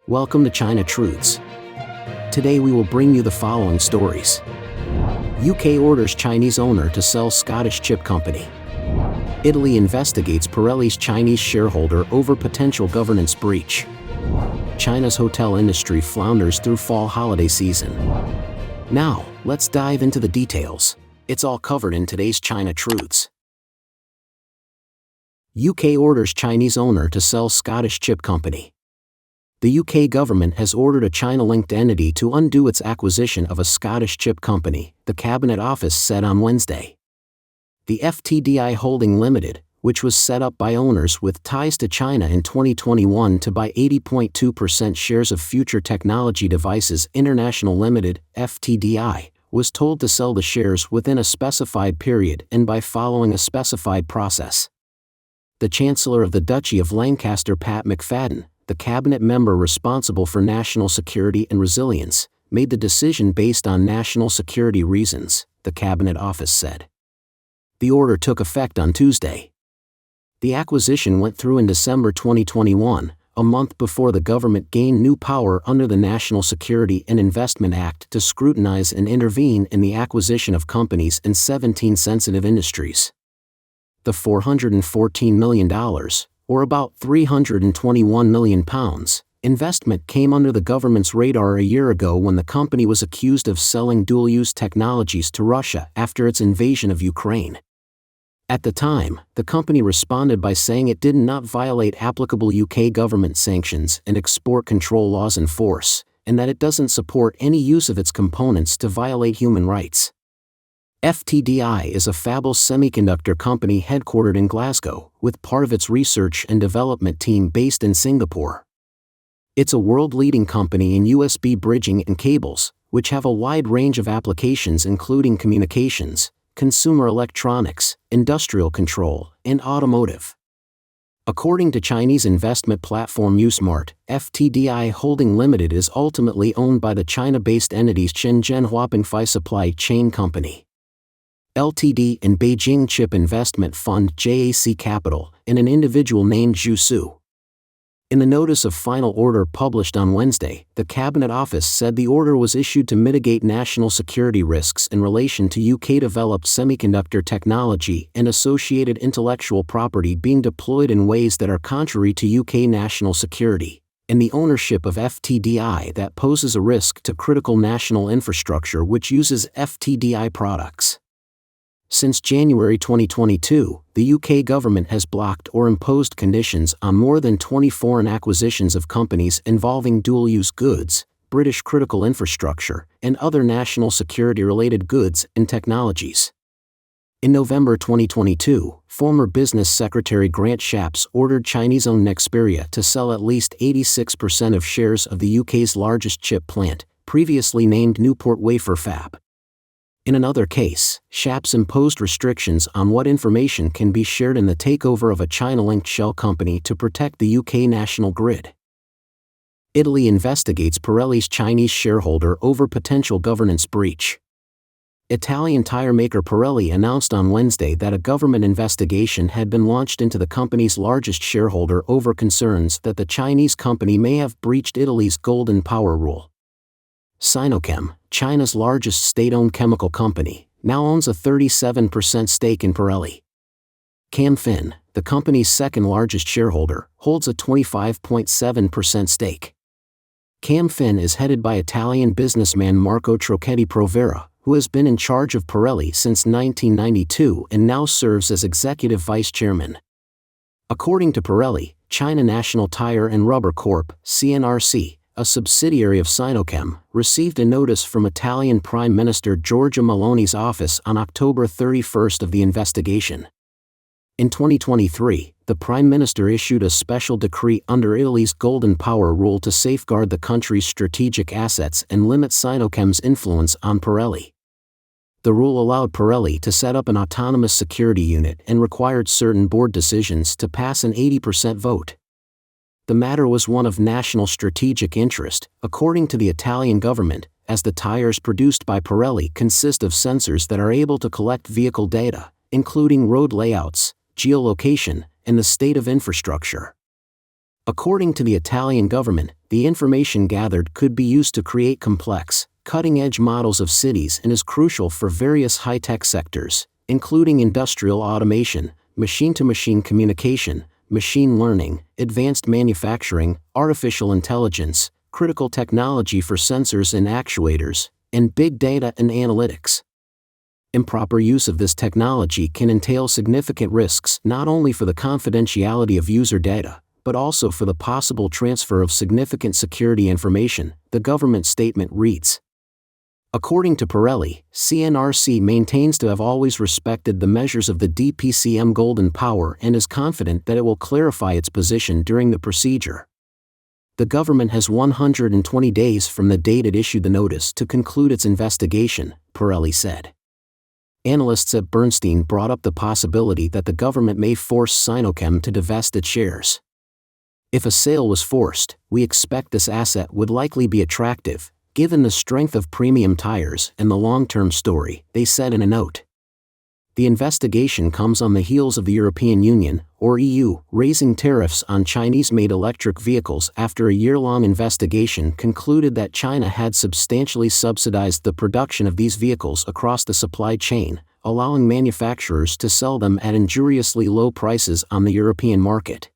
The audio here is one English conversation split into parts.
Welcome to China Truths. Today we will bring you the following stories. UK orders Chinese owner to sell Scottish chip company. Italy investigates Pirelli's Chinese shareholder over potential governance breach. China's hotel industry flounders through fall holiday season. Now, let's dive into the details. It's all covered in today's China Truths. UK orders Chinese owner to sell Scottish chip company. The UK government has ordered a China-linked entity to undo its acquisition of a Scottish chip company, the Cabinet Office said on Wednesday. The FTDI Holding Limited, which was set up by owners with ties to China in 2021 to buy 80.2% shares of Future Technology Devices International Limited, FTDI, was told to sell the shares within a specified period and by following a specified process. The Chancellor of the Duchy of Lancaster, Pat McFadden, the cabinet member responsible for national security and resilience, made the decision based on national security reasons, the Cabinet Office said. The order took effect on Tuesday. The acquisition went through in December 2021, a month before the government gained new power under the National Security and Investment Act to scrutinize and intervene in the acquisition of companies in 17 sensitive industries. The $414 million, or about £321 million, investment came under the government's radar a year ago when the company was accused of selling dual-use technologies to Russia after its invasion of Ukraine. At the time, the company responded by saying it did not violate applicable UK government sanctions and export control laws in force, and that it doesn't support any use of its components to violate human rights. FTDI is a fabless semiconductor company headquartered in Glasgow, with part of its research and development team based in Singapore. It's a world-leading company in USB bridging and cables, which have a wide range of applications including communications, consumer electronics, industrial control, and automotive. According to Chinese investment platform Usmart, FTDI Holding Limited is ultimately owned by the China-based entities Shenzhen Huapingfei Supply Chain Company Ltd. and Beijing Chip Investment Fund JAC Capital, and an individual named Zhu Su. In the notice of final order published on Wednesday, the Cabinet Office said the order was issued to mitigate national security risks in relation to UK-developed semiconductor technology and associated intellectual property being deployed in ways that are contrary to UK national security, and the ownership of FTDI that poses a risk to critical national infrastructure which uses FTDI products. Since January 2022, the UK government has blocked or imposed conditions on more than 20 foreign acquisitions of companies involving dual-use goods, British critical infrastructure, and other national security-related goods and technologies. In November 2022, former Business Secretary Grant Shapps ordered Chinese-owned Nexperia to sell at least 86% of shares of the UK's largest chip plant, previously named Newport Wafer Fab. In another case, Shapps imposed restrictions on what information can be shared in the takeover of a China-linked shell company to protect the UK national grid. Italy investigates Pirelli's Chinese shareholder over potential governance breach. Italian tire maker Pirelli announced on Wednesday that a government investigation had been launched into the company's largest shareholder over concerns that the Chinese company may have breached Italy's Golden Power rule. Sinochem, China's largest state-owned chemical company, now owns a 37% stake in Pirelli. Camfin, the company's second-largest shareholder, holds a 25.7% stake. Camfin is headed by Italian businessman Marco Trocchetti Provera, who has been in charge of Pirelli since 1992 and now serves as executive vice chairman. According to Pirelli, China National Tire and Rubber Corp. (CNRC), a subsidiary of Sinochem, received a notice from Italian Prime Minister Giorgia Meloni's office on October 31 of the investigation. In 2023, the Prime Minister issued a special decree under Italy's Golden Power rule to safeguard the country's strategic assets and limit Sinochem's influence on Pirelli. The rule allowed Pirelli to set up an autonomous security unit and required certain board decisions to pass an 80% vote. The matter was one of national strategic interest, according to the Italian government, as the tires produced by Pirelli consist of sensors that are able to collect vehicle data, including road layouts, geolocation, and the state of infrastructure. According to the Italian government, the information gathered could be used to create complex, cutting-edge models of cities and is crucial for various high-tech sectors, including industrial automation, machine-to-machine communication, machine learning, advanced manufacturing, artificial intelligence, critical technology for sensors and actuators, and big data and analytics. Improper use of this technology can entail significant risks not only for the confidentiality of user data, but also for the possible transfer of significant security information, the government statement reads. According to Pirelli, CNRC maintains to have always respected the measures of the DPCM Golden Power and is confident that it will clarify its position during the procedure. The government has 120 days from the date it issued the notice to conclude its investigation, Pirelli said. Analysts at Bernstein brought up the possibility that the government may force Sinochem to divest its shares. If a sale was forced, we expect this asset would likely be attractive, given the strength of premium tires and the long-term story, they said in a note. The investigation comes on the heels of the European Union, or EU, raising tariffs on Chinese-made electric vehicles after a year-long investigation concluded that China had substantially subsidized the production of these vehicles across the supply chain, allowing manufacturers to sell them at injuriously low prices on the European market.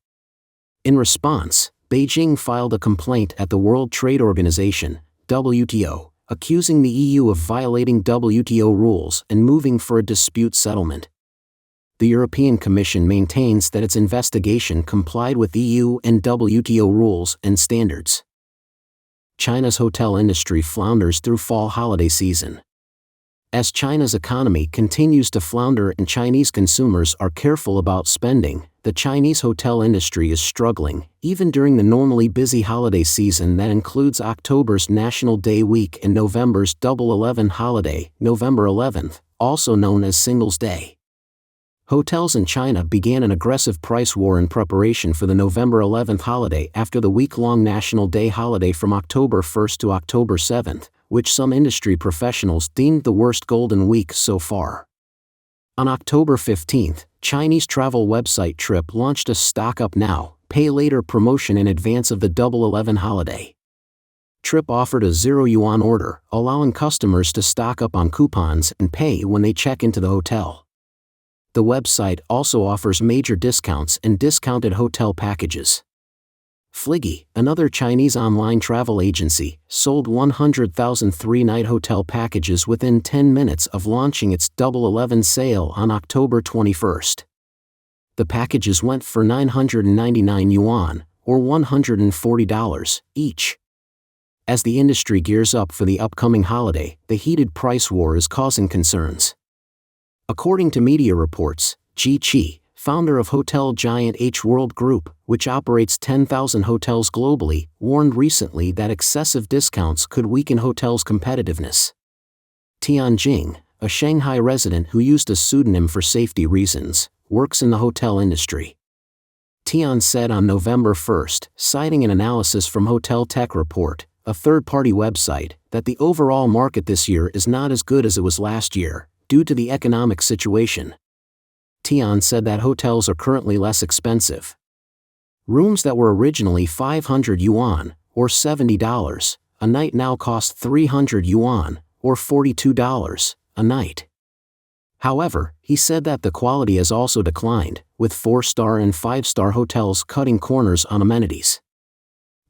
In response, Beijing filed a complaint at the World Trade Organization, WTO, accusing the EU of violating WTO rules and moving for a dispute settlement. The European Commission maintains that its investigation complied with EU and WTO rules and standards. China's hotel industry flounders through fall holiday season. As China's economy continues to flounder and Chinese consumers are careful about spending, the Chinese hotel industry is struggling, even during the normally busy holiday season that includes October's National Day week and November's Double 11 holiday, November 11th, also known as Singles' Day. Hotels in China began an aggressive price war in preparation for the November 11th holiday after the week-long National Day holiday from October 1st to October 7th, which some industry professionals deemed the worst Golden Week so far. On October 15th, Chinese travel website Trip launched a Stock Up Now, Pay Later promotion in advance of the Double 11 holiday. Trip offered a 0 yuan order, allowing customers to stock up on coupons and pay when they check into the hotel. The website also offers major discounts and discounted hotel packages. Fliggy, another Chinese online travel agency, sold 100,000 three-night hotel packages within 10 minutes of launching its Double 11 sale on October 21st. The packages went for 999 yuan, or $140, each. As the industry gears up for the upcoming holiday, the heated price war is causing concerns. According to media reports, Ji Qi, founder of hotel giant H World Group, which operates 10,000 hotels globally, warned recently that excessive discounts could weaken hotels' competitiveness. Tian Jing, a Shanghai resident who used a pseudonym for safety reasons, works in the hotel industry. Tian said on November 1st, citing an analysis from Hotel Tech Report, a third-party website, that the overall market this year is not as good as it was last year, due to the economic situation. Tian said that hotels are currently less expensive. Rooms that were originally 500 yuan, or $70, a night now cost 300 yuan, or $42, a night. However, he said that the quality has also declined, with 4-star and 5-star hotels cutting corners on amenities.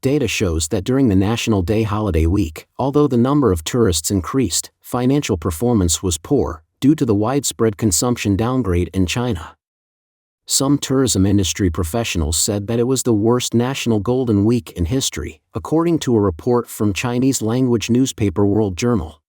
Data shows that during the National Day holiday week, although the number of tourists increased, financial performance was poor, due to the widespread consumption downgrade in China. Some tourism industry professionals said that it was the worst National Golden Week in history, according to a report from Chinese-language newspaper World Journal.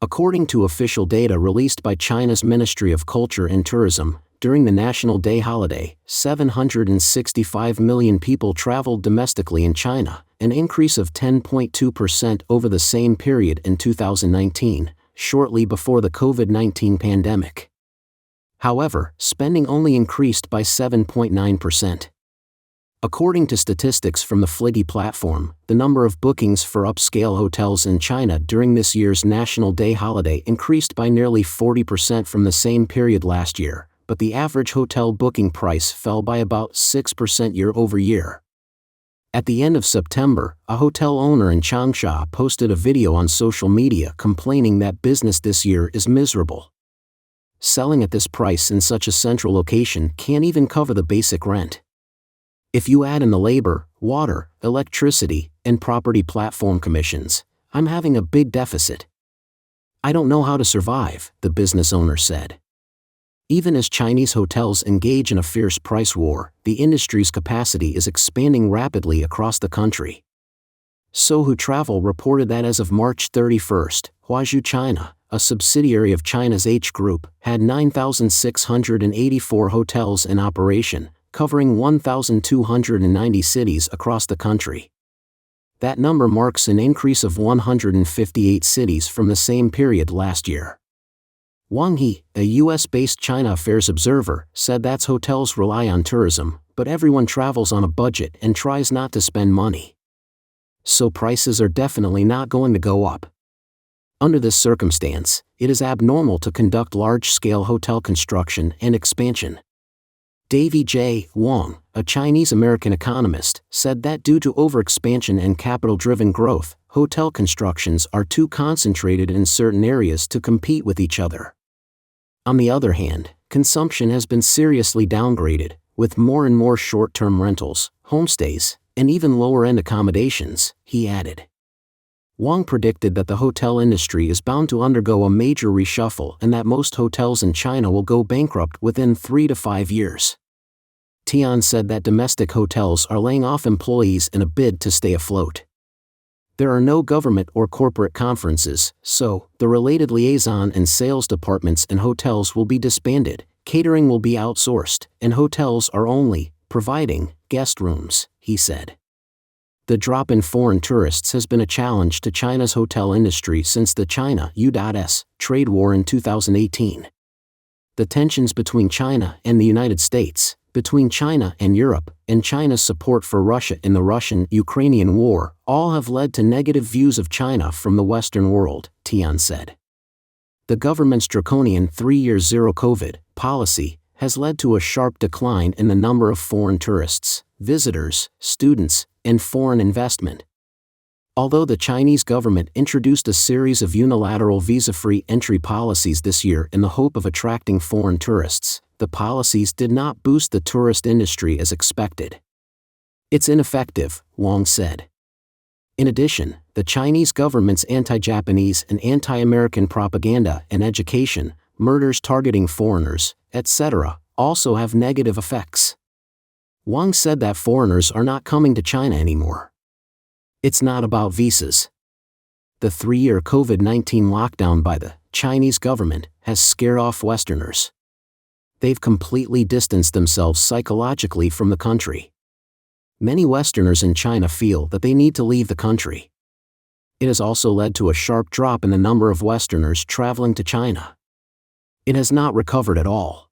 According to official data released by China's Ministry of Culture and Tourism, during the National Day holiday, 765 million people traveled domestically in China, an increase of 10.2% over the same period in 2019, shortly before the COVID-19 pandemic. However, spending only increased by 7.9%. According to statistics from the Fliggy platform, the number of bookings for upscale hotels in China during this year's National Day holiday increased by nearly 40% from the same period last year, but the average hotel booking price fell by about 6% year over year. At the end of September, a hotel owner in Changsha posted a video on social media complaining that business this year is miserable. Selling at this price in such a central location can't even cover the basic rent. If you add in the labor, water, electricity, and property platform commissions, I'm having a big deficit. I don't know how to survive, the business owner said. Even as Chinese hotels engage in a fierce price war, the industry's capacity is expanding rapidly across the country. Sohu Travel reported that as of March 31, Huazhu China, a subsidiary of China's H Group, had 9,684 hotels in operation, covering 1,290 cities across the country. That number marks an increase of 158 cities from the same period last year. Wang He, a US-based China Affairs observer, said that hotels rely on tourism, but everyone travels on a budget and tries not to spend money. So prices are definitely not going to go up. Under this circumstance, it is abnormal to conduct large-scale hotel construction and expansion. Davy J. Wang, a Chinese-American economist, said that due to overexpansion and capital-driven growth, hotel constructions are too concentrated in certain areas to compete with each other. On the other hand, consumption has been seriously downgraded, with more and more short-term rentals, homestays, and even lower-end accommodations, he added. Wang predicted that the hotel industry is bound to undergo a major reshuffle and that most hotels in China will go bankrupt within 3 to 5 years. Tian said that domestic hotels are laying off employees in a bid to stay afloat. There are no government or corporate conferences, so the related liaison and sales departments in hotels will be disbanded, catering will be outsourced, and hotels are only providing guest rooms, he said. The drop in foreign tourists has been a challenge to China's hotel industry since the China-US trade war in 2018. The tensions between China and the United States, between China and Europe, and China's support for Russia in the Russian-Ukrainian war, all have led to negative views of China from the Western world, Tian said. The government's draconian 3-year zero-COVID policy has led to a sharp decline in the number of foreign tourists, visitors, students, and foreign investment. Although the Chinese government introduced a series of unilateral visa-free entry policies this year in the hope of attracting foreign tourists, the policies did not boost the tourist industry as expected. It's ineffective, Wang said. In addition, the Chinese government's anti-Japanese and anti-American propaganda and education, murders targeting foreigners, etc., also have negative effects. Wang said that foreigners are not coming to China anymore. It's not about visas. The 3-year COVID-19 lockdown by the Chinese government has scared off Westerners. They've completely distanced themselves psychologically from the country. Many Westerners in China feel that they need to leave the country. It has also led to a sharp drop in the number of Westerners traveling to China. It has not recovered at all.